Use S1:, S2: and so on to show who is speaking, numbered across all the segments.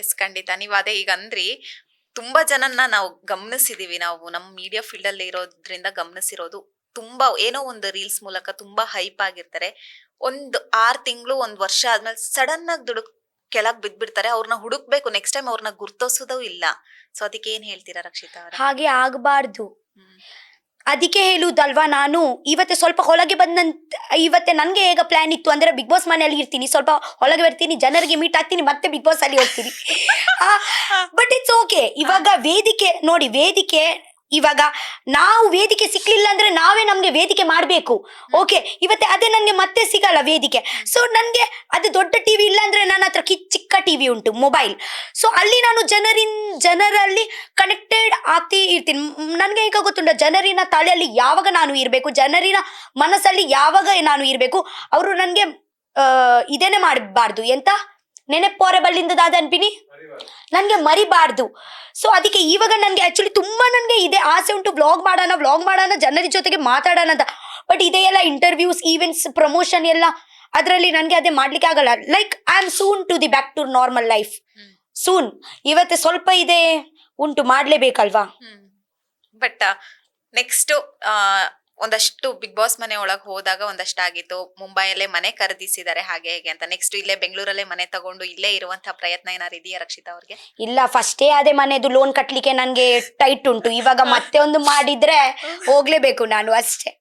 S1: S ಖಂಡಿತ. ನೀವು ಅದೇ ಈಗ ಅಂದ್ರಿ, ತುಂಬಾ ಜನನ್ನ ನಾವು ಗಮನಿಸಿದೀವಿ. ನಾವು ನಮ್ಮ ಮೀಡಿಯಾ ಫೀಲ್ಡ್ ಅಲ್ಲಿ ಇರೋದ್ರಿಂದ ಗಮನಿಸಿರೋದು, ತುಂಬಾ ಏನೋ ಒಂದು ರೀಲ್ಸ್ ಮೂಲಕ ತುಂಬಾ ಹೈಪ್ ಆಗಿರ್ತಾರೆ. ಒಂದು 6 ತಿಂಗಳು, 1 ವರ್ಷ ಆದ್ಮೇಲೆ ಸಡನ್ ಆಗಿ ಕೆಳಗ್ ಬಿದ್ಬಿಡ್ತಾರೆ. ಅವ್ರನ್ನ ಹುಡುಕ್ಬೇಕು, ನೆಕ್ಸ್ಟ್ ಟೈಮ್ ಅವ್ರನ್ನ ಗುರ್ತೋಸೋದು ಇಲ್ಲ. ಸೊ ಅದಕ್ಕೆ ಏನ್ ಹೇಳ್ತೀರಾ ರಕ್ಷಿತಾ ಅವರ?
S2: ಹಾಗೆ ಆಗಬಾರ್ದು. ಅದಕ್ಕೆ ಹೇಳುದಲ್ವಾ ನಾನು ಇವತ್ತೆ ಸ್ವಲ್ಪ ಹೊರಗೆ ಬಂದಂತ. ಇವತ್ತೆ ನನಗೆ ಹೇಗ ಪ್ಲಾನ್ ಇತ್ತು ಅಂದ್ರೆ, ಬಿಗ್ ಬಾಸ್ ಮನೆಯಲ್ಲಿ ಇರ್ತೀನಿ, ಸ್ವಲ್ಪ ಹೊರಗೆ ಬರ್ತೀನಿ, ಜನರಿಗೆ ಮೀಟ್ ಆಗ್ತೀನಿ, ಮತ್ತೆ ಬಿಗ್ ಬಾಸ್ ಅಲ್ಲಿ ಹೋಗ್ತೀನಿ. But it's okay. ಇವಾಗ ವೇದಿಕೆ ನೋಡಿ, ವೇದಿಕೆ ಇವಾಗ ನಾವು ವೇದಿಕೆ ಸಿಕ್ಲಿಲ್ಲ ಅಂದ್ರೆ ನಾವೇ ನಮ್ಗೆ ವೇದಿಕೆ ಮಾಡ್ಬೇಕು. ಓಕೆ, ಇವತ್ತೆ ಅದೇ ನನ್ಗೆ ಮತ್ತೆ ಸಿಗಲ್ಲ ವೇದಿಕೆ. ಸೊ ನನ್ಗೆ ಅದು ದೊಡ್ಡ ಟಿವಿ ಇಲ್ಲ ಅಂದ್ರೆ ನನ್ನ ಹತ್ರ ಚಿಕ್ಕ ಟಿವಿ ಉಂಟು, ಮೊಬೈಲ್. ಸೊ ಅಲ್ಲಿ ನಾನು ಜನರಲ್ಲಿ ಕನೆಕ್ಟೆಡ್ ಆಗ್ತಿ ಇರ್ತೀನಿ. ನನ್ಗೆ ಈಗ ಗೊತ್ತುಂಟ ಜನರಿನ ತಲೆಯಲ್ಲಿ ಯಾವಾಗ ನಾನು ಇರ್ಬೇಕು, ಜನರಿನ ಮನಸ್ಸಲ್ಲಿ ಯಾವಾಗ ನಾನು ಇರ್ಬೇಕು. ಅವರು ನನ್ಗೆ ಇದೇನೆ ಮಾಡಬಾರ್ದು, ಎಂತ ನೆನಪೋರೆ ಬಲ್ಲಿಂದದಾದ ಅನ್ಪಿನಿ, ನನ್ಗೆ ಮರಿಬಾರ್ದು. ಸೊ ಅದಕ್ಕೆ ಇವಾಗ ನನ್ಗೆ ಆಕ್ಚುಲಿ ತುಂಬಾ ನನ್ಗೆ ಇದೆ ಆಸೆ ಉಂಟು, ವ್ಲಾಗ್ ಮಾಡೋಣ, ಜನರ ಜೊತೆಗೆ ಮಾತಾಡೋಣ ಅಂತ. ಬಟ್ ಇದೇ ಎಲ್ಲ ಇಂಟರ್ವ್ಯೂಸ್, ಈವೆಂಟ್ಸ್, ಪ್ರಮೋಷನ್ ಎಲ್ಲ ಅದರಲ್ಲಿ ನನ್ಗೆ ಅದೇ ಮಾಡ್ಲಿಕ್ಕೆ ಆಗಲ್ಲ. Like I am soon to the back to normal life soon. ಇವತ್ತೆ ಸ್ವಲ್ಪ ಇದೆ ಉಂಟು, ಮಾಡ್ಲೇಬೇಕಲ್ವಾ.
S1: ಬಟ್ ನೆಕ್ಸ್ಟ್ ಒಂದಷ್ಟು ಬಿಗ್ ಬಾಸ್ ಮನೆ ಒಳಗ್ ಹೋದಾಗ ಒಂದಷ್ಟಾಗಿತ್ತು. ಮುಂಬೈಯಲ್ಲೇ ಮನೆ ಖರೀದಿಸಿದ್ದಾರೆ ಹಾಗೆ ಹೇಗೆ ಅಂತ. ನೆಕ್ಸ್ಟ್ ಇಲ್ಲೇ ಬೆಂಗಳೂರಲ್ಲೇ ಮನೆ ತಗೊಂಡು ಇಲ್ಲೇ ಇರುವಂತಹ ಪ್ರಯತ್ನ ಏನಾರು ಇದೆಯಾ ರಕ್ಷಿತಾ ಅವ್ರಿಗೆ?
S2: ಇಲ್ಲ, ಫಸ್ಟೇ ಅದೇ ಮನೆದು ಲೋನ್ ಕಟ್ಲಿಕ್ಕೆ ನನ್ಗೆ ಟೈಟ್ ಉಂಟು. ಇವಾಗ ಮತ್ತೆ ಒಂದು ಮಾಡಿದ್ರೆ ಹೋಗ್ಲೇಬೇಕು ನಾನು ಅಷ್ಟೇ.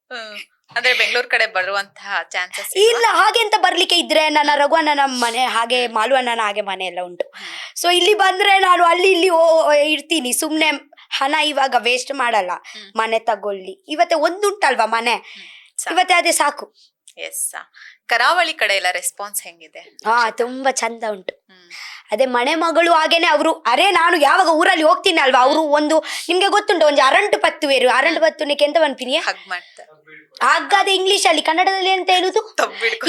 S1: ಅಂದ್ರೆ ಬೆಂಗಳೂರು ಕಡೆ ಬರುವಂತಹ ಚಾನ್ಸಸ್
S2: ಇಲ್ಲ. ಹಾಗೆ ಅಂತ ಬರ್ಲಿಕ್ಕೆ ಇದ್ರೆ ನನ್ನ ರಘುವಣ್ಣನ ಮನೆ ಹಾಗೆ, ಮಾಲುವಣ್ಣನ ಹಾಗೆ ಮನೆ ಎಲ್ಲ ಉಂಟು. ಸೊ ಇಲ್ಲಿ ಬಂದ್ರೆ ನಾನು ಅಲ್ಲಿ ಇಲ್ಲಿ ಇರ್ತೀನಿ. ಸುಮ್ನೆ ಹಣ ಇವಾಗ ವೇಸ್ಟ್ ಮಾಡಲ್ಲ, ಮನೆ ತಗೊಳ್ಳಿ. ಇವತ್ತೆ ಒಂದುಂಟಲ್ವಾ ಮನೆ, ಇವತ್ತೆ ಅದೇ ಸಾಕು.
S1: ಎಸ್. ಕರಾವಳಿ ಕಡೆ ಎಲ್ಲ ರೆಸ್ಪಾನ್ಸ್ ಹೆಂಗಿದೆ?
S2: ತುಂಬಾ ಚಂದ ಉಂಟು. ಅದೇ ಮನೆ ಮಗಳು ಹಾಗೇನೆ ಅವರು. ಅರೆ ನಾನು ಯಾವಾಗ ಊರಲ್ಲಿ ಹೋಗ್ತೀನಿ ಅಲ್ವಾ, ಅವರು ಒಂದು ನಿಮ್ಗೆ ಗೊತ್ತುಂಟು, ಒಂದು ಅರಂಟು ಪತ್ತುನಿಕ್ಕೆ ಎಂತ ಬನ್ಪಿನಿ ಹಾಗಾದ್ರೆ ಇಂಗ್ಲಿಷ್ ಅಲ್ಲಿ, ಕನ್ನಡದಲ್ಲಿ ಅಂತ ಹೇಳುದು.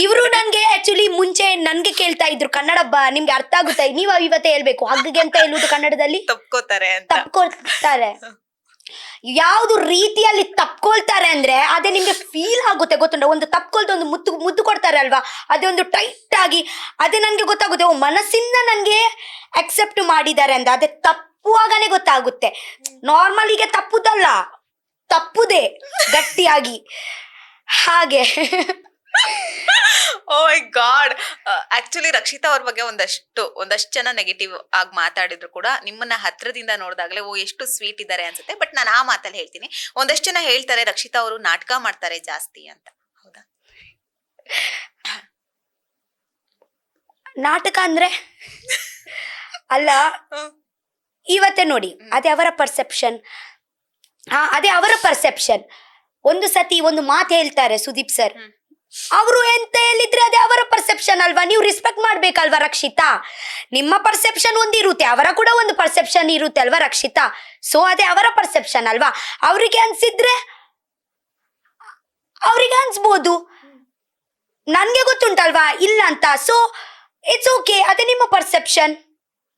S2: ಇವರು ನನ್ಗೆ ಆಕ್ಚುಲಿ ಮುಂಚೆ ನನ್ಗೆ ಕೇಳ್ತಾ ಇದ್ರು, ಕನ್ನಡ ನಿಮ್ಗೆ ಅರ್ಥ ಆಗುತ್ತಾ, ನೀವು ಇವತ್ತೇ ಹೇಳ್ಬೇಕು ಹಗ್ಗಗೆ ಅಂತ ಹೇಳುದು ಕನ್ನಡದಲ್ಲಿ. ತಪ್ಕೊಳ್ತಾರೆ. ಯಾವ್ದು ರೀತಿಯಲ್ಲಿ ತಪ್ಕೊಳ್ತಾರೆ ಅಂದ್ರೆ ಅದೇ ನಿಮ್ಗೆ ಫೀಲ್ ಆಗುತ್ತೆ, ಗೊತ್ತುಂಟ. ಒಂದು ತಪ್ಕೊಳ್ತಾ ಒಂದು ಮುದ್ದು ಕೊಡ್ತಾರೆ ಅಲ್ವಾ, ಅದೇ ಒಂದು ಟೈಟ್ ಆಗಿ, ಅದೇ ನನ್ಗೆ ಗೊತ್ತಾಗುತ್ತೆ. ಮನಸ್ಸಿಂದ ನನ್ಗೆ ಅಕ್ಸೆಪ್ಟ್ ಮಾಡಿದ್ದಾರೆ ಅಂತ. ಅದೇ ತಪ್ಪುವಾಗನೇ ಗೊತ್ತಾಗುತ್ತೆ. ನಾರ್ಮಲಿಗೆ ತಪ್ಪುದಲ್ಲ, ತಪ್ಪುದೇ ಗಟ್ಟಿಯಾಗಿ ಹಾಗೆ.
S1: ಓ ಮೈ ಗಾಡ್. ಆಕ್ಚುಲಿ ರಕ್ಷಿತಾ ಅವ್ರ ಬಗ್ಗೆ ಒಂದಷ್ಟು ಜನ ನೆಗೆಟಿವ್ ಆಗಿ ಮಾತಾಡಿದ್ರು ಕೂಡ, ನಿಮ್ಮನ್ನ ಹತ್ರದಿಂದ ನೋಡಿದಾಗಲೇ ಎಷ್ಟು ಸ್ವೀಟ್ ಇದ್ದಾರೆ ಅನ್ಸುತ್ತೆ. ಬಟ್ ನಾನು ಆ ಮಾತಲ್ಲಿ ಹೇಳ್ತೀನಿ, ಒಂದಷ್ಟು ಜನ ಹೇಳ್ತಾರೆ ರಕ್ಷಿತಾ ಅವರು ನಾಟಕ ಮಾಡ್ತಾರೆ ಜಾಸ್ತಿ ಅಂತ. ಹೌದಾ?
S2: ನಾಟಕ ಅಂದ್ರೆ ಅಲ್ಲ, ಇವತ್ತೇ ನೋಡಿ, ಅದೇ ಅವರ ಪರ್ಸೆಪ್ಷನ್. ಅದೇ ಅವರ ಪರ್ಸೆಪ್ಷನ್. ಒಂದು ಸತಿ ಒಂದು ಮಾತು ಹೇಳ್ತಾರೆ ಸುದೀಪ್ ಸರ್, ಅವರು ಎಂತ ಹೇಳಿದ್ರೆ ಅದೇ ಅವರ ಪರ್ಸೆಪ್ಷನ್ ಅಲ್ವಾ. ನೀವು ರೆಸ್ಪೆಕ್ಟ್ ಮಾಡ್ಬೇಕಲ್ವಾ ರಕ್ಷಿತಾ. ನಿಮ್ಮ ಪರ್ಸೆಪ್ಷನ್ ಒಂದಿರುತ್ತೆ, ಅವರ ಕೂಡ ಒಂದು ಪರ್ಸೆಪ್ಷನ್ ಇರುತ್ತೆ ಅಲ್ವಾ ರಕ್ಷಿತಾ. ಸೊ ಅದೇ ಅವರ ಪರ್ಸೆಪ್ಷನ್ ಅಲ್ವಾ. ಅವರಿಗೆ ಅನ್ಸಿದ್ರೆ ಅವ್ರಿಗೆ ಅನ್ಸ್ಬೋದು, ನನ್ಗೆ ಗೊತ್ತುಂಟಲ್ವಾ ಇಲ್ಲ ಅಂತ. ಸೊ ಇಟ್ಸ್ ಓಕೆ, ಅದೇ ನಿಮ್ಮ ಪರ್ಸೆಪ್ಷನ್,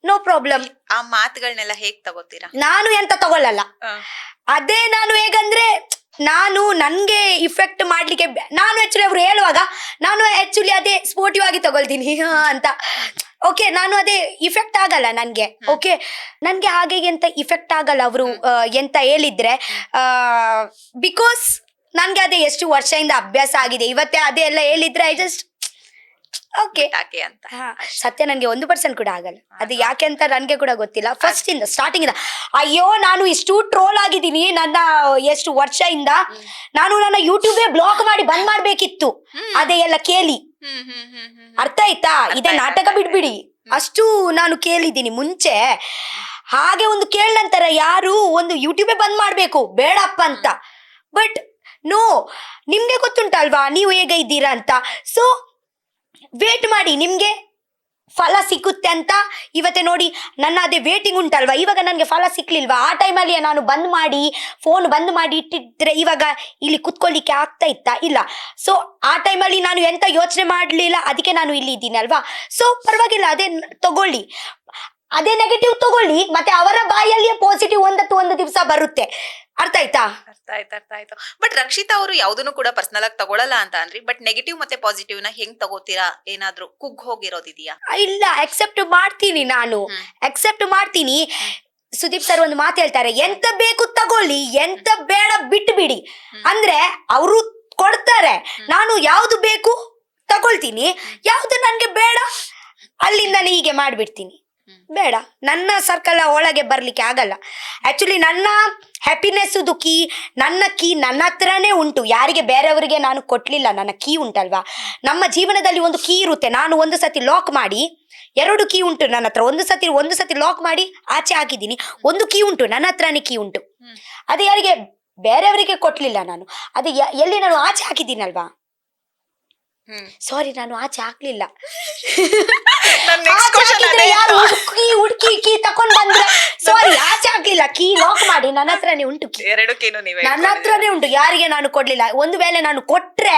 S2: ನೋ ಪ್ರಾಬ್ಲಮ್.
S1: ಆ ಮಾತುಗಳನ್ನೆಲ್ಲ ಹೇಗ್ ತಗೋತೀರಾ?
S2: ನಾನು ಎಂತ ತಗೊಳ್ಳಲ್ಲ. ಅದೇ ನಾನು ಹೇಗಂದ್ರೆ, ನಾನು ನನ್ಗೆ ಇಫೆಕ್ಟ್ ಮಾಡ್ಲಿಕ್ಕೆ, ನಾನು ಆಕ್ಚುಲಿ ಅವ್ರು ಹೇಳುವಾಗ ನಾನು ಆಕ್ಚುಲಿ ಅದೇ ಸ್ಪೋರ್ಟಿವ್ ಆಗಿ ತಗೊಳ್ತೀನಿ ಅಂತ. ಓಕೆ, ನಾನು ಅದೇ ಇಫೆಕ್ಟ್ ಆಗಲ್ಲ ನನ್ಗೆ. ಓಕೆ, ನನ್ಗೆ ಹಾಗೆ ಎಂತ ಇಫೆಕ್ಟ್ ಆಗಲ್ಲ ಅವರು ಎಂತ ಹೇಳಿದ್ರೆ, ಬಿಕಾಸ್ ನನ್ಗೆ ಅದೇ ಎಷ್ಟು ವರ್ಷದಿಂದ ಅಭ್ಯಾಸ ಆಗಿದೆ. ಇವತ್ತೇ ಅದೇ ಎಲ್ಲ ಹೇಳಿದ್ರೆ ಐ ಜಸ್ಟ್ ಓಕೆ
S1: ಅಂತ.
S2: ಸತ್ಯ ನನ್ಗೆ 1% ಕೂಡ ಆಗಲ್ಲ. ಅದು ಯಾಕೆ ಅಂತ ನನ್ಗೆ ಕೂಡ ಗೊತ್ತಿಲ್ಲ. ಫಸ್ಟ್ ಇಂದ ಸ್ಟಾರ್ಟಿಂಗ್ ಇಂದ ಅಯ್ಯೋ ನಾನು ಇಷ್ಟು ಟ್ರೋಲ್ ಆಗಿದ್ದೀನಿ. ನನ್ನ ಎಷ್ಟು ವರ್ಷದಿಂದ ನಾನು ನನ್ನ ಯೂಟ್ಯೂಬೇ ಬ್ಲಾಕ್ ಮಾಡಿ ಬಂದ್ ಮಾಡ್ಬೇಕಿತ್ತು. ಅದೇ ಎಲ್ಲ ಕೇಳಿ, ಅರ್ಥ ಆಯ್ತಾ? ಇದೇ ನಾಟಕ ಬಿಡ್ಬಿಡಿ, ಅಷ್ಟು ನಾನು ಕೇಳಿದ್ದೀನಿ ಮುಂಚೆ. ಹಾಗೆ ಒಂದು ಕೇಳ ನಂತರ ಯಾರು ಒಂದು ಯೂಟ್ಯೂಬೇ ಬಂದ್ ಮಾಡ್ಬೇಕು ಬೇಡಪ್ಪ ಅಂತ. ಬಟ್ ನೋ, ನಿಮ್ಗೆ ಗೊತ್ತುಂಟಲ್ವಾ ನೀವು ಹೇಗೆ ಇದ್ದೀರಾ ಅಂತ. ಸೊ ವೇಟ್ ಮಾಡಿ, ನಿಮ್ಗೆ ಫಲ ಸಿಗುತ್ತೆ ಅಂತ. ಇವತ್ತೇ ನೋಡಿ, ನನ್ನ ಅದೇ ವೇಟಿಂಗ್ ಉಂಟಲ್ವಾ. ಇವಾಗ ನನಗೆ ಫಲ ಸಿಕ್ಲಿಲ್ವಾ, ಆ ಟೈಮಲ್ಲಿ ನಾನು ಫೋನ್ ಬಂದ್ ಮಾಡಿ ಇಟ್ಟಿದ್ರೆ ಇವಾಗ ಇಲ್ಲಿ ಕುತ್ಕೊಳ್ಳಿಕ್ಕೆ ಆಗ್ತಾ ಇತ್ತಾ? ಇಲ್ಲ. ಸೊ ಆ ಟೈಮಲ್ಲಿ ನಾನು ಎಂತ ಯೋಚನೆ ಮಾಡಲಿಲ್ಲ, ಅದಕ್ಕೆ ನಾನು ಇಲ್ಲಿ ಇದ್ದೀನಿ ಅಲ್ವಾ. ಸೊ ಪರವಾಗಿಲ್ಲ, ಅದೇ ತಗೊಳ್ಳಿ, ಅದೇ ನೆಗೆಟಿವ್ ತಗೊಳ್ಳಿ. ಮತ್ತೆ ಅವರ ಬಾಯಲ್ಲಿಯೇ ಪಾಸಿಟಿವ್ ಒಂದು ದಿವಸ ಬರುತ್ತೆ. ಅರ್ಥ ಆಯ್ತಾ?
S1: ಅರ್ಥ ಆಯ್ತು. ಬಟ್ ರಕ್ಷಿತಾ ಅವರು ಯಾವ್ದನ್ನು ಕೂಡ ಪರ್ಸನಲ್ ಆಗಿ ತಗೊಳಲ್ಲ ಅಂತ ಅಂದ್ರಿ. ಬಟ್ ನೆಗೆಟಿವ್ ಮತ್ತೆ ಪಾಸಿಟಿವ್ ನ ಹೆಂಗ್ ತಗೋತೀರಾ? ಏನಾದ್ರೂ ಕುಗ್ ಹೋಗಿರೋದಿದ್ಯಾ?
S2: ಇಲ್ಲ, ಅಕ್ಸೆಪ್ಟ್ ಮಾಡ್ತೀನಿ ನಾನು, ಅಕ್ಸೆಪ್ಟ್ ಮಾಡ್ತೀನಿ. ಸುದೀಪ್ ಸರ್ ಒಂದು ಮಾತು ಹೇಳ್ತಾರೆ, ಎಂತ ಬೇಕು ತಗೊಳ್ಳಿ, ಎಂತ ಬೇಡ ಬಿಟ್ಟು ಬಿಡಿ. ಅಂದ್ರೆ ಅವರು ಕೊಡ್ತಾರೆ, ನಾನು ಯಾವ್ದು ಬೇಕು ತಗೊಳ್ತೀನಿ, ಯಾವ್ದು ನನ್ಗೆ ಬೇಡ ಅಲ್ಲಿಂದ ಹೀಗೆ ಮಾಡ್ಬಿಡ್ತೀನಿ. ಬೇಡ, ನನ್ನ ಸರ್ಕಲ್ ಒಳಗೆ ಬರ್ಲಿಕ್ಕೆ ಆಗಲ್ಲ. ಆಕ್ಚುಲಿ ನನ್ನ ಹ್ಯಾಪಿನೆಸ್ ಕೀ, ನನ್ನ ಹತ್ರನೇ ಉಂಟು. ಯಾರಿಗೆ ಬೇರೆಯವರಿಗೆ ನಾನು ಕೊಟ್ಲಿಲ್ಲ. ನನ್ನ ಕೀ ಉಂಟಲ್ವಾ, ನಮ್ಮ ಜೀವನದಲ್ಲಿ ಒಂದು ಕೀ ಇರುತ್ತೆ. ನಾನು ಒಂದು ಸತಿ ಲಾಕ್ ಮಾಡಿ, 2 ಕೀ ಉಂಟು ನನ್ನ ಹತ್ರ. ಒಂದು ಸತಿ ಲಾಕ್ ಮಾಡಿ ಆಚೆ ಹಾಕಿದ್ದೀನಿ. ಒಂದು ಕೀ ಉಂಟು, ನನ್ನ ಹತ್ರನೇ ಕೀ ಉಂಟು. ಅದು ಯಾರಿಗೆ ಬೇರೆಯವರಿಗೆ ಕೊಟ್ಲಿಲ್ಲ ನಾನು. ಅದು ಎಲ್ಲಿ ನಾನು ಆಚೆ ಹಾಕಿದ್ದೀನಲ್ವಾ, ಸಾರಿ, ನಾನು ಆಚೆ ಹಾಕ್ಲಿಲ್ಲ. ಯಾರು ಹುಡುಕಿ ಕೀ ತಕೊಂಡ್ ಬಂದ್ರೆ, ಸಾರಿ, ಆಚೆ ಹಾಕ್ಲಿಲ್ಲ. ಕೀ ಲಾಕ್ ಮಾಡಿ ನನ್ನ ಹತ್ರನೇ ಉಂಟು. ಕೀ
S1: 2 ಕೀನು ನೀವೇ
S2: ನನ್ನ ಹತ್ರನೇ ಉಂಟು, ಯಾರಿಗೆ ನಾನು ಕೊಡ್ಲಿಲ್ಲ. ಒಂದು ವೇಳೆ ನಾನು ಕೊಟ್ರೆ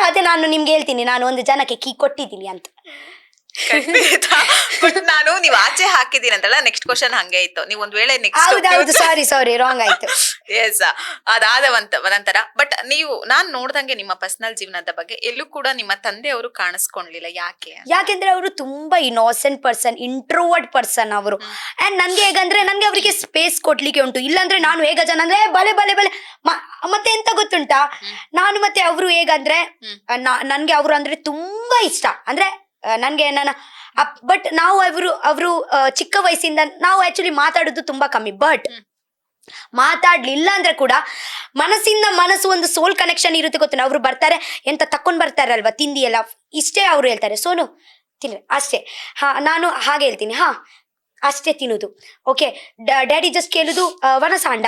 S2: ಅದೇ ನಾನು ನಿಮ್ಗೆ ಹೇಳ್ತೀನಿ, ನಾನು ಒಂದು ಜನಕ್ಕೆ ಕೀ ಕೊಟ್ಟಿದ್ದೀನಿ ಅಂತ.
S1: ಬಟ್ ನಾನು ನೀವ್ ಆಚೆ ಹಾಕಿದೀನಿ ಅಂತಲ್ಲ, ನೆಕ್ಸ್ಟ್ ಕ್ವಶನ್ ಹಂಗೆ ಇತ್ತು. ನೀವ್ ಒಂದ್ ವೇಳೆ
S2: ಹೌದೌದು, ಸಾರಿ ರಾಂಗ್ ಆಯ್ತು.
S1: ಎಸ್, ಅದಾದ ನಂತರ ಬಟ್ ನಾನ್ ನೋಡ್ದಂಗೆ ನಿಮ್ಮ ಪರ್ಸನಲ್ ಜೀವನದ ಬಗ್ಗೆ ಎಲ್ಲೂ ಕೂಡ ನಿಮ್ಮ ತಂದೆಯವರು ಕಾಣಿಸ್ಕೊಂಡ್ಲಿಲ್ಲ.
S2: ಯಾಕೆಂದ್ರೆ ಅವರು ತುಂಬಾ ಇನ್ನೋಸೆಂಟ್ ಪರ್ಸನ್, ಇಂಟ್ರೋವರ್ಟ್ ಪರ್ಸನ್ ಅವರು. ಅಂಡ್ ನನ್ಗೆ ಹೇಗಂದ್ರೆ, ನನ್ಗೆ ಅವರಿಗೆ ಸ್ಪೇಸ್ ಕೊಡ್ಲಿಕ್ಕೆ ಉಂಟು. ಇಲ್ಲಾಂದ್ರೆ ನಾನು ಹೇಗ ಜನ ಅಂದ್ರೆ ಬಲೆ ಬಲೆ ಬಲೆ ಮತ್ತೆ ಎಂತ ಗೊತ್ತುಂಟಾ, ನಾನು ಮತ್ತೆ ಅವರು ಹೇಗಂದ್ರೆ, ನನ್ಗೆ ಅವರು ಅಂದ್ರೆ ತುಂಬಾ ಇಷ್ಟ. ಅಂದ್ರೆ ನನ್ಗೆ ಬಟ್ ನಾವು ಅವರು ಚಿಕ್ಕ ವಯಸ್ಸಿಂದ ನಾವು ಆಕ್ಚುಲಿ ಮಾತಾಡೋದು ತುಂಬಾ ಕಮ್ಮಿ. ಬಟ್ ಮಾತಾಡ್ಲಿಲ್ಲ ಅಂದ್ರೆ ಕೂಡ ಮನಸ್ಸಿಂದ ಮನಸ್ಸು ಒಂದು ಸೋಲ್ ಕನೆಕ್ಷನ್ ಇರುತ್ತೆ. ಗೊತ್ತಿಲ್ಲ, ಅವ್ರು ಬರ್ತಾರೆ, ಎಂತ ತಕೊಂಡ್ ಬರ್ತಾರಲ್ವಾ ತಿಂಡಿ ಎಲ್ಲ, ಇಷ್ಟೇ ಅವ್ರು ಹೇಳ್ತಾರೆ, ಸೋನು ತಿನ್ರಿ ಅಷ್ಟೇ. ನಾನು ಹಾಗೆ ಹೇಳ್ತೀನಿ, ಅಷ್ಟೇ ತಿನ್ನೋದು. ಓಕೆ, ಡ್ಯಾಡಿ ಜಸ್ಟ್ ಕೇಳುದು ವನಸಾಂಡ,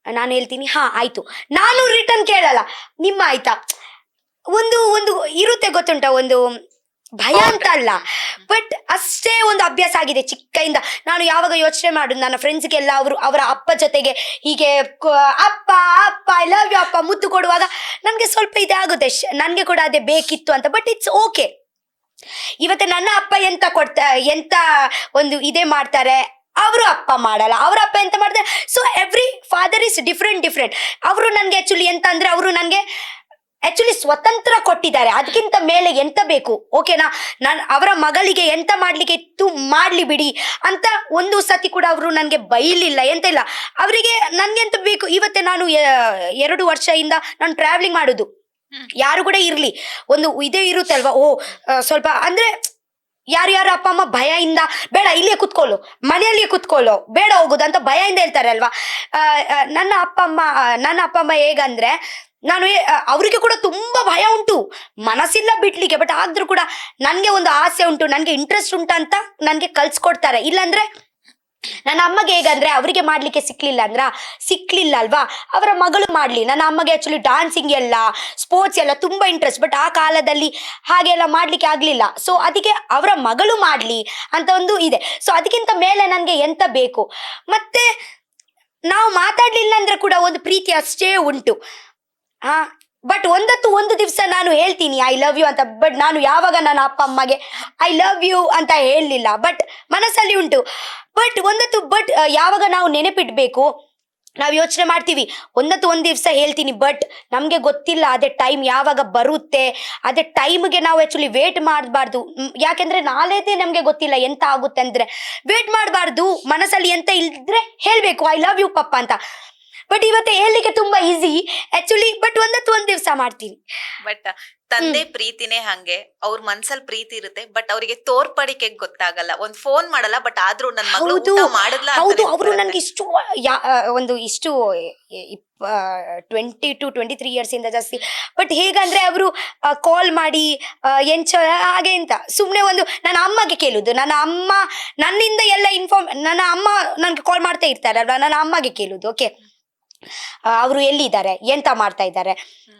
S2: ನಾನು ಹೇಳ್ತೀನಿ ಆಯ್ತು. ನಾನು ರಿಟರ್ನ್ ಕೇಳಲ್ಲ, ನಿಮ್ಮ ಆಯ್ತಾ. ಒಂದು ಇರುತ್ತೆ ಗೊತ್ತುಂಟ, ಒಂದು ಭಯ ಅಂತ ಅಲ್ಲ, ಬಟ್ ಅಷ್ಟೇ ಒಂದು ಅಭ್ಯಾಸ ಆಗಿದೆ ಚಿಕ್ಕಯಿಂದ. ನಾನು ಯಾವಾಗ ಯೋಚನೆ ಮಾಡುದು, ನನ್ನ ಫ್ರೆಂಡ್ಸ್ಗೆಲ್ಲ ಅವರ ಅಪ್ಪ ಜೊತೆಗೆ ಹೀಗೆ ಅಪ್ಪ ಐ ಲವ್ ಯು ಅಪ್ಪ ಮುದ್ದು ಕೊಡುವಾಗ ನನ್ಗೆ ಸ್ವಲ್ಪ ಇದೇ ಆಗುತ್ತೆ, ನನ್ಗೆ ಕೂಡ ಅದೇ ಬೇಕಿತ್ತು ಅಂತ. But it's okay. ಇವತ್ತೆ ನನ್ನ ಅಪ್ಪ ಎಂತ ಒಂದು ಇದೇ ಮಾಡ್ತಾರೆ, ಅವರು ಅಪ್ಪ ಮಾಡಲ್ಲ. ಅವ್ರ ಅಪ್ಪ ಎಂತ ಮಾಡ್ತಾರೆ. So every father is different. ಅವರು ನನ್ಗೆ ಆಕ್ಚುಲಿ ಎಂತ ಅಂದ್ರೆ, ಅವರು ನನ್ಗೆ ಆಕ್ಚುಲಿ ಸ್ವತಂತ್ರ ಕೊಟ್ಟಿದ್ದಾರೆ. ಅದಕ್ಕಿಂತ ಮೇಲೆ ಎಂತ ಬೇಕು, ಓಕೆನಾ. ನಾನು ಅವರ ಮಗಳಿಗೆ ಎಂತ ಮಾಡ್ಲಿಕ್ಕೆ ಇತ್ತು ಮಾಡ್ಲಿ ಬಿಡಿ ಅಂತ ಒಂದು ಸತಿ ಕೂಡ ಅವರು ನನ್ಗೆ ಬೈಲಿಲ್ಲ, ಎಂತ ಇಲ್ಲ. ಅವರಿಗೆ ನನ್ಗೆ ಎಂತ ಬೇಕು. ಇವತ್ತೆ ನಾನು 2 ವರ್ಷದಿಂದ ನಾನು ಟ್ರಾವೆಲಿಂಗ್ ಮಾಡೋದು, ಯಾರು ಕೂಡ ಇರ್ಲಿ ಒಂದು ಇದೇ ಇರುತ್ತೆ ಅಲ್ವಾ. ಸ್ವಲ್ಪ ಅಂದ್ರೆ ಯಾರ್ಯಾರ ಅಪ್ಪ ಅಮ್ಮ ಭಯದಿಂದ, ಬೇಡ ಇಲ್ಲೇ ಕುತ್ಕೊಳ್ಳು, ಮನೆಯಲ್ಲಿಯೇ ಕುತ್ಕೊಳ್ಳು, ಬೇಡ ಹೋಗುದು ಅಂತ ಭಯದಿಂದ ಹೇಳ್ತಾರೆ ಅಲ್ವಾ. ನನ್ನ ಅಪ್ಪ ಅಮ್ಮ ಹೇಗಂದ್ರೆ, ನಾನು ಅವರಿಗೆ ಕೂಡ ತುಂಬಾ ಭಯ ಉಂಟು, ಮನಸ್ಸಿಲ್ಲ ಬಿಡ್ಲಿಕ್ಕೆ. ಬಟ್ ಆದ್ರೂ ಕೂಡ ನನ್ಗೆ ಒಂದು ಆಸೆ ಉಂಟು, ನನ್ಗೆ ಇಂಟ್ರೆಸ್ಟ್ ಉಂಟು ಅಂತ ನನ್ಗೆ ಕಲ್ಸ್ಕೊಡ್ತಾರೆ. ಇಲ್ಲಾಂದ್ರೆ ನನ್ನ ಅಮ್ಮಗೆ ಹೇಗಂದ್ರೆ, ಅವರಿಗೆ ಮಾಡ್ಲಿಕ್ಕೆ ಸಿಕ್ಲಿಲ್ಲ ಅಲ್ವಾ, ಅವರ ಮಗಳು ಮಾಡ್ಲಿ. ನನ್ನ ಅಮ್ಮಗೆ ಆಕ್ಚುಲಿ ಡಾನ್ಸಿಂಗ್ ಎಲ್ಲ, ಸ್ಪೋರ್ಟ್ಸ್ ಎಲ್ಲ ತುಂಬಾ ಇಂಟ್ರೆಸ್ಟ್. ಬಟ್ ಆ ಕಾಲದಲ್ಲಿ ಹಾಗೆಲ್ಲ ಮಾಡ್ಲಿಕ್ಕೆ ಆಗ್ಲಿಲ್ಲ. ಸೊ ಅದಕ್ಕೆ ಅವರ ಮಗಳು ಮಾಡ್ಲಿ ಅಂತ ಒಂದು ಇದೆ. ಸೊ ಅದಕ್ಕಿಂತ ಮೇಲೆ ನನ್ಗೆ ಎಂತ ಬೇಕು. ಮತ್ತೆ ನಾವು ಮಾತಾಡ್ಲಿಲ್ಲ ಅಂದ್ರೆ ಕೂಡ ಒಂದು ಪ್ರೀತಿ ಅಷ್ಟೇ ಉಂಟು. ಬಟ್ ಒಂದು ದಿವಸ ನಾನು ಹೇಳ್ತೀನಿ ಐ ಲವ್ ಯು ಅಂತ. ಬಟ್ ನಾನು ಯಾವಾಗ ನನ್ನ ಅಪ್ಪ ಅಮ್ಮಗೆ ಐ ಲವ್ ಯು ಅಂತ ಹೇಳಲಿಲ್ಲ, ಬಟ್ ಮನಸ್ಸಲ್ಲಿ ಉಂಟು. ಬಟ್ ಯಾವಾಗ ನಾವು ನೆನಪಿಡ್ಬೇಕು, ನಾವು ಯೋಚನೆ ಮಾಡ್ತೀವಿ, ಒಂದು ದಿವಸ ಹೇಳ್ತೀನಿ. ಬಟ್ ನಮ್ಗೆ ಗೊತ್ತಿಲ್ಲ ಅದೇ ಟೈಮ್ ಯಾವಾಗ ಬರುತ್ತೆ. ಅದೇ ಟೈಮ್ಗೆ ನಾವು ಆಕ್ಚುಲಿ ವೇಟ್ ಮಾಡಬಾರ್ದು. ಯಾಕೆಂದ್ರೆ ನಾಳೆದೇ ನಮ್ಗೆ ಗೊತ್ತಿಲ್ಲ ಎಂತ ಆಗುತ್ತೆ ಅಂದ್ರೆ. ವೇಟ್ ಮಾಡಬಾರ್ದು, ಮನಸ್ಸಲ್ಲಿ ಎಂತ ಇಲ್ದ್ರೆ ಹೇಳ್ಬೇಕು ಐ ಲವ್ ಯು ಪಪ್ಪ ಅಂತ. ಬಟ್ ಇವತ್ತು ಹೇಳಲಿಕ್ಕೆ ತುಂಬಾ ಈಸಿ ಆಕ್ಚುಲಿ. ಬಟ್ ಒಂದು ದಿವಸ ಮಾಡ್ತೀನಿ.
S1: ಬಟ್ ತಂದೆ ಪ್ರೀತಿನೇ ಹಂಗೆ, ಅವ್ರ ಮನ್ಸಲ್ಲಿ ಪ್ರೀತಿ ಇರುತ್ತೆ, ಬಟ್ ಅವರಿಗೆ ತೋರ್ಪಡಿಕೆ ಗೊತ್ತಾಗಲ್ಲ. ಒಂದ್ ಫೋನ್ ಮಾಡಲ್ಲ, ಬಟ್ ಆದ್ರೂ ನನ್ನ ಮಗಳು ಊಟ ಮಾಡಿದ್ಲ.
S2: ಹೌದು, ಅವರು ನನ್ಗೆ ಇಷ್ಟು 20 to 23 ಇಯರ್ಸ್ ಇಂದ ಜಾಸ್ತಿ. ಬಟ್ ಹೇಗಂದ್ರೆ ಅವರು ಕಾಲ್ ಮಾಡಿ ಹಾಗೆ ಅಂತ ಸುಮ್ನೆ ನನ್ನ ಅಮ್ಮಗೆ ಕೇಳುದು. ನನ್ನ ಅಮ್ಮ ನನ್ನಿಂದ ಎಲ್ಲ ನನ್ನ ಅಮ್ಮ ನನ್ಗೆ ಕಾಲ್ ಮಾಡ್ತಾ ಇರ್ತಾರಲ್ವಾ, ನನ್ನ ಅಮ್ಮಗೆ ಕೇಳುದು. ಓಕೆ, ಅವರು ಎಲ್ಲಿದ್ದಾರೆ, ಎಂತ ಮಾಡ್ತಾ ಇದ್ದಾರೆ.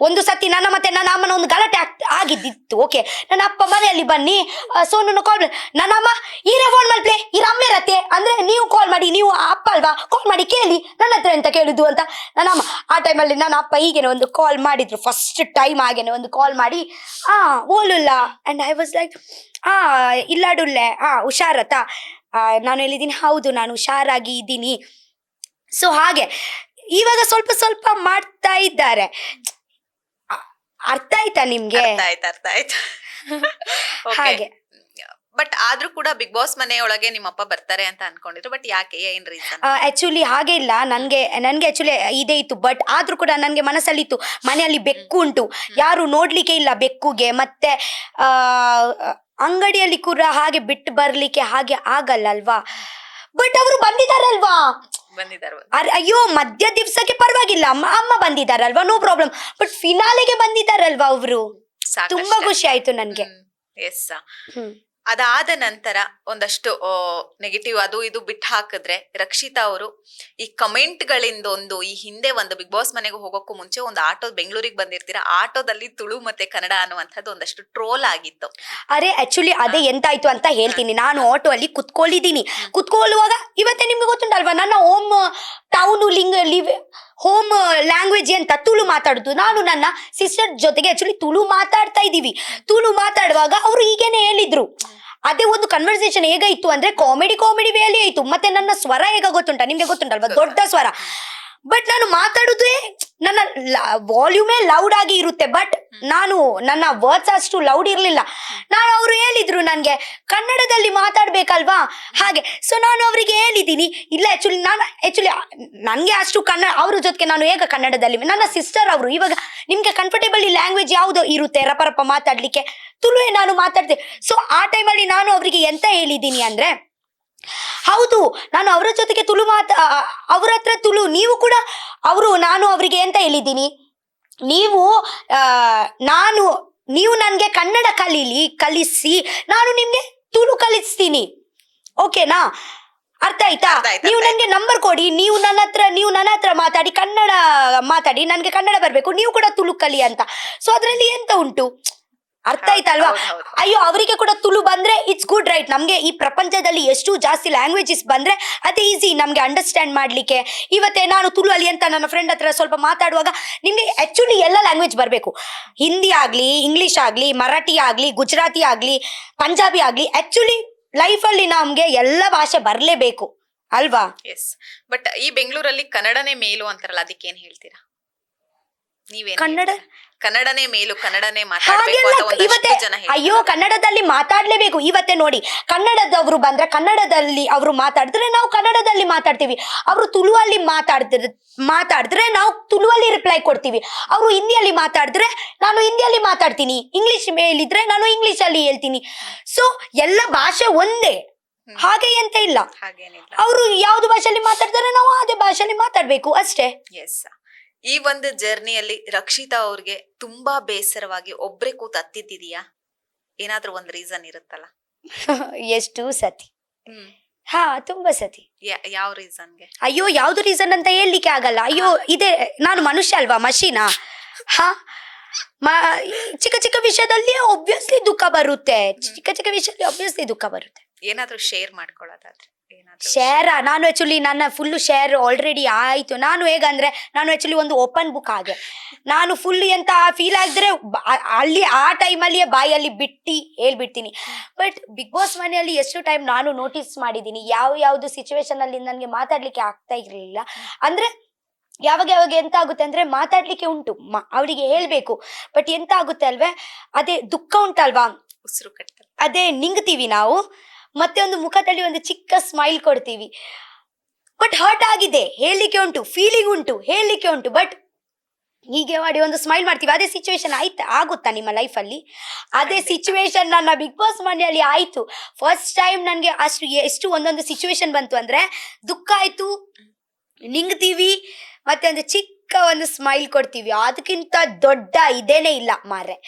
S2: ಒಂದು ಸತಿ ನನ್ನ ಅಮ್ಮನ ಒಂದು ಗಲಾಟೆ ಆಗಿದ್ದಿತ್ತು. ಓಕೆ, ನನ್ನ ಅಪ್ಪ ಮನೆಯಲ್ಲಿ ಬನ್ನಿ, ಸೋನನ್ನು ಕಾಲ್, ನನ್ನ ಅಮ್ಮ ಈರೇ ಫೋನ್ ಮಾಡ್ಲೇ, ಈರ ಅಮ್ಮ ಇರತ್ತೆ ಅಂದ್ರೆ ನೀವು ಕಾಲ್ ಮಾಡಿ, ನೀವು ಅಪ್ಪ ಅಲ್ವಾ, ಕಾಲ್ ಮಾಡಿ ಕೇಳಿ, ನನ್ನ ಹತ್ರ ಎಂತ ಕೇಳುದು ಅಂತ ನನ್ನ ಅಮ್ಮ. ಆ ಟೈಮಲ್ಲಿ ನನ್ನ ಅಪ್ಪ ಹೀಗೇನೆ ಒಂದು ಕಾಲ್ ಮಾಡಿದ್ರು, ಫಸ್ಟ್ ಟೈಮ್ ಹಾಗೇನೆ ಒಂದು ಕಾಲ್ ಮಾಡಿ, ಓಲುಲ್ಲ. ಅಂಡ್ ಐ ವಾಸ್ ಲೈಕ್, ಇಲ್ಲಾಡುಲ್ಲೆ, ಹುಷಾರತ್ತ. ನಾನು ಹೇಳಿದ್ದೀನಿ, ಹೌದು ನಾನು ಹುಷಾರಾಗಿ ಇದ್ದೀನಿ. ಸೊ ಹಾಗೆ ಇವಾಗ ಸ್ವಲ್ಪ ಸ್ವಲ್ಪ ಮಾಡ್ತಾ ಇದ್ದಾರೆ. ಅರ್ಥ ಆಯ್ತಾ ನಿಮ್ಗೆ?
S1: ಅರ್ಥ ಆಯ್ತು
S2: ಹಾಗೆ.
S1: ಬಟ್ ಆದ್ರೂ ಕೂಡ ಬಿಗ್ ಬಾಸ್ ಮನೆಯೊಳಗೆ ನಿಮ್ಮಪ್ಪ ಬರ್ತಾರೆ ಅಂತ ಅನ್ಕೊಂಡಿದ್ರು, ಬಟ್ ಯಾಕೆ, ಏನ್ ರೀಸನ್?
S2: ಆಕ್ಚುಲಿ ಹಾಗೆ ಇಲ್ಲ, ನನ್ಗೆ ಆಕ್ಚುಲಿ ಇದೇ ಇತ್ತು. ಬಟ್ ಆದ್ರೂ ಕೂಡ ನನ್ಗೆ ಮನಸ್ಸಲ್ಲಿ ಇತ್ತು, ಮನೆಯಲ್ಲಿ ಬೆಕ್ಕು ಉಂಟು, ಯಾರು ನೋಡ್ಲಿಕ್ಕೆ ಇಲ್ಲ ಬೆಕ್ಕುಗೆ, ಮತ್ತೆ ಅಂಗಡಿಯಲ್ಲಿ ಕೂಡ ಹಾಗೆ ಬಿಟ್ಟು ಬರ್ಲಿಕ್ಕೆ ಹಾಗೆ ಆಗಲ್ಲ ಅಲ್ವಾ. ಬಟ್ ಅವರು ಬಂದಿದಾರಲ್ವಾ, ಅಯ್ಯೋ ಮಧ್ಯ ದಿವ್ಸಕ್ಕೆ ಪರವಾಗಿಲ್ಲ, ಅಮ್ಮ ಬಂದಿದಾರಲ್ವಾ, ನೋ ಪ್ರಾಬ್ಲಮ್. ಬಟ್ ಫಿನಾಲೆಗೆ ಬಂದಿದಾರಲ್ವಾ ಅವರು, ತುಂಬಾ ಖುಷಿ ಆಯ್ತು ನನ್ಗೆ.
S1: ಎಸ್. ಅದಾದ ನಂತರ ಒಂದಷ್ಟು ನೆಗೆಟಿವ್ ಅದು ಇದು ಬಿಟ್ಟು ಹಾಕಿದ್ರೆ, ರಕ್ಷಿತಾ ಅವರು ಈ ಕಮೆಂಟ್ ಗಳಿಂದ ಈ ಹಿಂದೆ ಒಂದು ಬಿಗ್ ಬಾಸ್ ಮನೆಗೆ ಹೋಗೋಕ್ಕೂ ಮುಂಚೆ ಒಂದು ಆಟೋ ಬೆಂಗಳೂರಿಗೆ ಬಂದಿರ್ತೀರಾ, ಆಟೋದಲ್ಲಿ ತುಳು ಮತ್ತೆ ಕನ್ನಡ ಅನ್ನುವಂಥದ್ದು ಒಂದಷ್ಟು ಟ್ರೋಲ್ ಆಗಿತ್ತು.
S2: ಅರೆ ಆಕ್ಚುಲಿ ಅದೇ ಎಂತಾಯ್ತು ಅಂತ ಹೇಳ್ತೀನಿ. ನಾನು ಆಟೋ ಅಲ್ಲಿ ಕುತ್ಕೊಳ್ಳುವಾಗ ಇವತ್ತೇ ನಿಮ್ಗೆ ಗೊತ್ತುಂಟಲ್ವಾ, ನನ್ನ ಹೋಮ್ ಲ್ಯಾಂಗ್ವೇಜ್ ಅಂತ ತುಳು ಮಾತಾಡುದು. ನಾನು ನನ್ನ ಸಿಸ್ಟರ್ ಜೊತೆಗೆ ಆಕ್ಚುಲಿ ತುಳು ಮಾತಾಡ್ತಾ ಇದೀವಿ. ತುಳು ಮಾತಾಡುವಾಗ ಅವರು ಹೀಗೇನೆ ಹೇಳಿದ್ರು. ಅದೇ ಒಂದು ಕನ್ವರ್ಸೇಷನ್ ಹೇಗಾಯ್ತು ಅಂದ್ರೆ ಕಾಮಿಡಿ ವೇಲಿ ಆಯ್ತು. ಮತ್ತೆ ನನ್ನ ಸ್ವರ ಹೇಗ ನಿಮ್ಗೆ ಗೊತ್ತುಂಟಲ್ವಾ, ದೊಡ್ಡ ಸ್ವರ. ಬಟ್ ನಾನು ಮಾತಾಡುದೇ ನನ್ನ ವಾಲ್ಯೂಮೇ ಲೌಡ್ ಆಗಿ ಇರುತ್ತೆ, ಬಟ್ ನನ್ನ ವರ್ಡ್ಸ್ ಅಷ್ಟು ಲೌಡ್ ಇರ್ಲಿಲ್ಲ. ಅವರು ಹೇಳಿದ್ರು ನನ್ಗೆ ಕನ್ನಡದಲ್ಲಿ ಮಾತಾಡ್ಬೇಕಲ್ವಾ ಹಾಗೆ. ಸೊ ನಾನು ಅವರಿಗೆ ಹೇಳಿದ್ದೀನಿ, ಇಲ್ಲ ಆಕ್ಚುಲಿ ನನ್ಗೆ ಅಷ್ಟು ಅವ್ರ ಜೊತೆಗೆ ನಾನು ಹೇಗ ಕನ್ನಡದಲ್ಲಿ, ನನ್ನ ಸಿಸ್ಟರ್ ಅವರು, ಇವಾಗ ನಿಮ್ಗೆ ಕಂಫರ್ಟೇಬಲ್ ಲ್ಯಾಂಗ್ವೇಜ್ ಯಾವ್ದು ಇರುತ್ತೆ ರಪ ಮಾತಾಡ್ಲಿಕ್ಕೆ, ತುಳುವೇ ನಾನು ಮಾತಾಡ್ತೆ. ಸೊ ಆ ಟೈಮಲ್ಲಿ ನಾನು ಅವರಿಗೆ ಎಂತ ಹೇಳಿದ್ದೀನಿ ಅಂದ್ರೆ, ಹೌದು ನಾನು ಅವರ ಜೊತೆಗೆ ಅವ್ರ ಹತ್ರ ತುಳು, ನೀವು ಕೂಡ ನಾನು ಅವರಿಗೆ ಎಂತ ಹೇಳಿದ್ದೀನಿ, ನೀವು ನನ್ಗೆ ಕನ್ನಡ ಕಲಿಸಿ ನಾನು ನಿಮ್ಗೆ ತುಳು ಕಲಿಸ್ತೀನಿ, ಓಕೆನಾ? ಅರ್ಥ ಆಯ್ತಾ? ನೀವು ನನ್ಗೆ ನಂಬರ್ ಕೊಡಿ, ನೀವು ನನ್ನ ಹತ್ರ ಮಾತಾಡಿ, ಕನ್ನಡ ಮಾತಾಡಿ, ನನ್ಗೆ ಕನ್ನಡ ಬರ್ಬೇಕು, ನೀವು ಕೂಡ ತುಳು ಕಲಿ ಅಂತ. ಸೊ ಅದ್ರಲ್ಲಿ ಎಂತ ಉಂಟು, ಅರ್ಥ ಆಯ್ತಲ್ವಾ? ಅಯ್ಯೋ ಅವರಿಗೆ ಕೂಡ ತುಳು ಬಂದ್ರೆ ಇಟ್ಸ್ ಗುಡ್, ರೈಟ್? ನಮ್ಗೆ ಈ ಪ್ರಪಂಚದಲ್ಲಿ ಎಷ್ಟು ಜಾಸ್ತಿ ಲ್ಯಾಂಗ್ವೇಜಸ್ ಬಂದ್ರೆ ಅದೇ ಈಸಿ ನಮ್ಗೆ ಅಂಡರ್ಸ್ಟ್ಯಾಂಡ್ ಮಾಡ್ಲಿಕ್ಕೆ. ಇವತ್ತೇ ನಾನು ತುಳು ಅಲ್ಲಿ ಅಂತ ನನ್ನ ಫ್ರೆಂಡ್ ಹತ್ರ ಸ್ವಲ್ಪ ಮಾತಾಡುವಾಗ, ನಿಮ್ಗೆ ಆಕ್ಚುಲಿ ಎಲ್ಲ ಲ್ಯಾಂಗ್ವೇಜ್ ಬರ್ಬೇಕು. ಹಿಂದಿ ಆಗ್ಲಿ, ಇಂಗ್ಲಿಷ್ ಆಗ್ಲಿ, ಮರಾಠಿ ಆಗ್ಲಿ, ಗುಜರಾತಿ ಆಗ್ಲಿ, ಪಂಜಾಬಿ ಆಗ್ಲಿ, ಆಕ್ಚುಲಿ ಲೈಫಲ್ಲಿ ನಮ್ಗೆ ಎಲ್ಲ ಭಾಷೆ ಬರ್ಲೇಬೇಕು ಅಲ್ವಾ?
S1: ಎಸ್. ಬಟ್ ಈ ಬೆಂಗಳೂರಲ್ಲಿ ಕನ್ನಡನೇ ಮೇಲು ಅಂತಾರಲ್ಲ, ಅದಕ್ಕೇನ್ ಹೇಳ್ತೀರಾ ನೀವೇನ್? ಕನ್ನಡನೇ ಮೇಲು, ಕನ್ನಡನೇ ಮಾತಾಡ್ಬೇಕು ಅಂತ ಒಂದಷ್ಟು ಜನ ಹೇಳ್ತಾರೆ.
S2: ಅಯ್ಯೋ ಕನ್ನಡದಲ್ಲಿ ಮಾತಾಡ್ಲೇಬೇಕು. ಇವತ್ತೇ ನೋಡಿ, ಕನ್ನಡದವರು ಬಂದ್ರೆ ಕನ್ನಡದಲ್ಲಿ ಅವರು ಮಾತಾಡಿದ್ರೆ ನಾವು ಕನ್ನಡದಲ್ಲಿ ಮಾತಾಡ್ತೀವಿ. ಅವರು ತುಳುವಲ್ಲಿ ಮಾತಾಡಿದ್ರೆ ನಾವು ತುಳುವಲ್ಲಿ ರಿಪ್ಲೈ ಕೊಡ್ತೀವಿ. ಅವರು ಹಿಂದಿಯಲ್ಲಿ ಮಾತಾಡಿದ್ರೆ ನಾನು ಹಿಂದಿಯಲ್ಲಿ ಮಾತಾಡ್ತೀನಿ, ಇಂಗ್ಲಿಷ್ ಮೇಲಿದ್ರೆ ನಾನು ಇಂಗ್ಲಿಷ್ ಅಲ್ಲಿ ಹೇಳ್ತೀನಿ. ಸೊ ಎಲ್ಲ ಭಾಷೆ ಒಂದೇ, ಹಾಗೆ ಎಂತ ಇಲ್ಲ. ಅವರು ಯಾವ್ದು ಭಾಷೆಯಲ್ಲಿ ಮಾತಾಡ್ತಾರೆ ನಾವು ಅದೇ ಭಾಷೆಯಲ್ಲಿ ಮಾತಾಡ್ಬೇಕು ಅಷ್ಟೇ.
S1: ಎಸ್. ಈ ಒಂದು ಜರ್ನಿಯಲ್ಲಿ ರಕ್ಷಿತಾ ಅವ್ರಿಗೆ ತುಂಬಾ ಬೇಸರವಾಗಿ ಒಬ್ರೇ ಕೂತ್ ಹತ್ತಿದ್ದಿದ್ಯಾ? ಏನಾದ್ರೂ ಒಂದ್ ರೀಸನ್ ಇರುತ್ತಲ್ಲ?
S2: ಎಷ್ಟು ಸತಿ? ತುಂಬಾ ಸತಿ.
S1: ಯಾವ ರೀಸನ್ಗೆ?
S2: ಅಯ್ಯೋ ಯಾವ್ದು ರೀಸನ್ ಅಂತ ಹೇಳ್ಲಿಕ್ಕೆ ಆಗಲ್ಲ. ಅಯ್ಯೋ ಇದೆ, ನಾನು ಮನುಷ್ಯ ಅಲ್ವಾ, ಮಷೀನಾ? ಚಿಕ್ಕ ಚಿಕ್ಕ ವಿಷಯದಲ್ಲಿ ಒಬ್ವಿಯಸ್ಲಿ ದುಃಖ ಬರುತ್ತೆ.
S1: ಏನಾದ್ರೂ ಶೇರ್ ಮಾಡ್ಕೊಳ್ಳೋದಾದ್ರೆ?
S2: ಶೇರ್ ನಾನು ಆಕ್ಚುಲಿ ನನ್ನ ಫುಲ್ ಶೇರ್ ಆಲ್ರೆಡಿ ಆಯ್ತು. ನಾನು ಹೇಗಂದ್ರೆ, ನಾನು ಆಕ್ಚುಲಿ ಒಂದು ಓಪನ್ ಬುಕ್ ಹಾಗೆ. ನಾನು ಫುಲ್ ಎಂತ ಫೀಲ್ ಆಗಿದ್ರೆ ಅಲ್ಲಿ ಆ ಟೈಮಲ್ಲಿಯೇ ಬಾಯಲ್ಲಿ ಹೇಳ್ಬಿಡ್ತೀನಿ. ಬಟ್ ಬಿಗ್ ಬಾಸ್ ಮನೆಯಲ್ಲಿ ಎಷ್ಟು ಟೈಮ್ ನಾನು ನೋಟಿಸ್ ಮಾಡಿದ್ದೀನಿ, ಯಾವ್ದು ಸಿಚುವೇಶನ್ ಅಲ್ಲಿ ನನಗೆ ಮಾತಾಡ್ಲಿಕ್ಕೆ ಆಗ್ತಾ ಇರ್ಲಿಲ್ಲ. ಅಂದ್ರೆ ಯಾವಾಗ ಎಂತ ಆಗುತ್ತೆ ಅಂದ್ರೆ, ಮಾತಾಡ್ಲಿಕ್ಕೆ ಉಂಟು, ಅವಳಿಗೆ ಹೇಳ್ಬೇಕು, ಬಟ್ ಎಂತ ಆಗುತ್ತೆ ಅಲ್ವೇ, ಅದೇ ದುಃಖ ಉಂಟಲ್ವಾ,
S1: ಉಸಿರು ಕಟ್ತಾರೆ,
S2: ಅದೇ ನಿಂಗ್ತೀವಿ ನಾವು. ಮತ್ತೆ ಒಂದು ಮುಖದಲ್ಲಿ ಒಂದು ಚಿಕ್ಕ ಸ್ಮೈಲ್ ಕೊಡ್ತೀವಿ. ಬಟ್ ಹರ್ಟ್ ಆಗಿದೆ, ಹೇಳಲಿಕ್ಕೆ ಉಂಟು, ಫೀಲಿಂಗ್ ಉಂಟು, ಹೇಳಲಿಕ್ಕೆ ಉಂಟು, ಬಟ್ ಹೀಗೆ ಮಾಡಿ ಒಂದು ಸ್ಮೈಲ್ ಮಾಡ್ತೀವಿ. ಅದೇ ಸಿಚುವೇಶನ್ ಆಗುತ್ತಾ ನಿಮ್ಮ ಲೈಫಲ್ಲಿ? ಅದೇ ಸಿಚುವೇಶನ್ ನನ್ನ ಬಿಗ್ ಬಾಸ್ ಮನೆಯಲ್ಲಿ ಆಯ್ತು. ಫಸ್ಟ್ ಟೈಮ್ ನನಗೆ ಎಷ್ಟು ಒಂದೊಂದು ಸಿಚುವೇಶನ್ ಬಂತು ಅಂದ್ರೆ, ದುಃಖ ಆಯ್ತು, ನಿಂಗ್ತೀವಿ, ಮತ್ತೆ ಒಂದು ಚಿಕ್ಕ ಒಂದು ಸ್ಮೈಲ್ ಕೊಡ್ತೀವಿ. ಅದಕ್ಕಿಂತ ದೊಡ್ಡ ಇದೇನೇ ಇಲ್ಲ ಮಾರೆ.